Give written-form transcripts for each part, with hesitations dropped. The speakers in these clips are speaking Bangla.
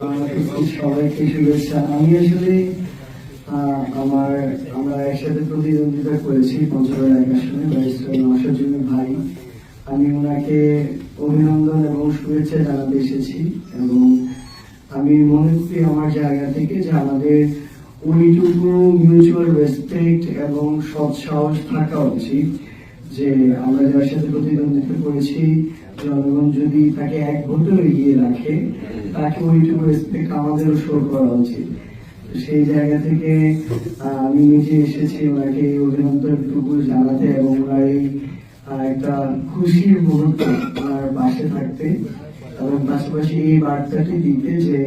সবাইকে শুভেচ্ছা। আমি আসলে আমরা একসাথে প্রতিদ্বন্দ্বিতা করেছি পঞ্চগড় এক আসনে ব্যারিস্টার নওশাদ জমির ভাই। আমি ওনাকে অভিনন্দন এবং শুভেচ্ছা জানাতে এসেছি এবং আমি মনে করি আমার জায়গা থেকে যে আমাদের ওইটুকু মিউচুয়াল রেসপেক্ট এবং সৎ সাহস থাকা উচিত যে আমরা যার সাথে প্রতিদ্বন্দ্বিতা করেছি জনগণ যদি তাকে এক ভোটে এগিয়ে রাখে তাকে ওইটুকু রেসপেক্ট আমাদেরও শো করা উচিত। সেই জায়গা থেকে আমি নিজে এসেছি ওনাকে অভিনন্দনটুকু জানাতে এবং ওনার এই একটা খুশির মুহূর্ত ওনার পাশে থাকতে এবং পাশাপাশি এই বার্তাটি দিতে যে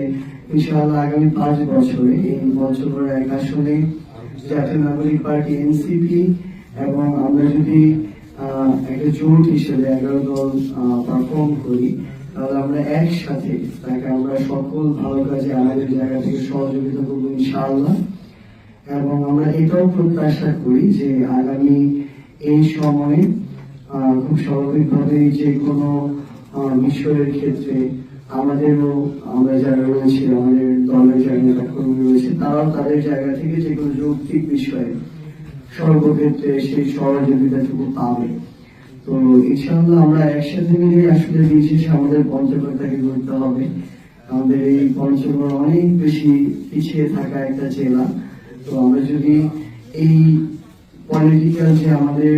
ইনশাআল্লাহ আগামী 5 বছরে এই পঞ্চগড় এক আসনে জাতীয় নাগরিক পার্টি এনসিপি এবং আমরা যদি একটা জোট হিসেবে 11 দল পারফর্ম করি তাহলে আমরা একসাথে তাকে আমরা সকল ভালো কাজে আমাদের জায়গা থেকে সহযোগিতা করবো ইনশাআল্লাহ। এবং আমরা এটাও প্রত্যাশা করি যে আগামী এই সময়ে খুব স্বাভাবিকভাবে যে কোনো বিষয়ের ক্ষেত্রে আমাদেরও আমরা যারা রয়েছে আমাদের দলের যারা নেতাকর্মী রয়েছে তারাও তাদের জায়গা থেকে যে কোনো যৌক্তিক বিষয়ে সর্বক্ষেত্রে সেই সহযোগিতাটুকু পাবে। তো ইনশাআল্লাহ আমরা একসাথে মিলে আসলে দিয়েছি আমাদের পঞ্চগড়টাকে করতে হবে। আমাদের এই পঞ্চগড় অনেক বেশি পিছিয়ে থাকা একটা জেলা। তো আমরা যদি এই পলিটিক্যাল যে আমাদের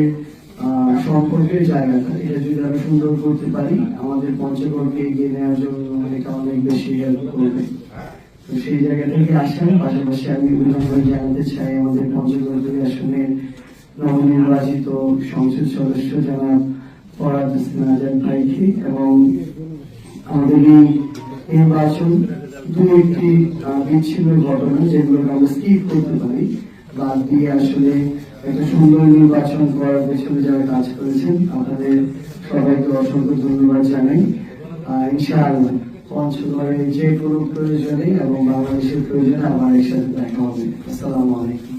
সম্পর্কের জায়গাটা এটা যদি আমরা সুন্দর করতে পারি আমাদের পঞ্চগড়কে এগিয়ে নেওয়ার জন্য এটা অনেক বেশি হেল্প করবে। তো সেই জায়গা থেকে আসার পাশাপাশি আমি অভিনন্দন জানাতে চাই আমাদের পঞ্চগড় 2 আসনের নবনির্বাচিত সংসদ সদস্য জনাব ফরহাদ হোসেন আজাদ ভাইকে এবং আমাদের এই নির্বাচন 2-1টি বিচ্ছিন্ন ঘটনা যেগুলোকে আমরা স্কিপ করতে পারি বাদ দিয়ে আসলে একটা সুন্দর নির্বাচন করার পেছনে যারা কাজ করেছেন আপনাদের সবাইকে অসংখ্য ধন্যবাদ জানাই। ইনশাআল্লাহ পঞ্চগড়ে যে কোনো প্রয়োজনে এবং বাংলাদেশের প্রয়োজনে আমার একসাথে দেখা হবে। আসসালামু আলাইকুম।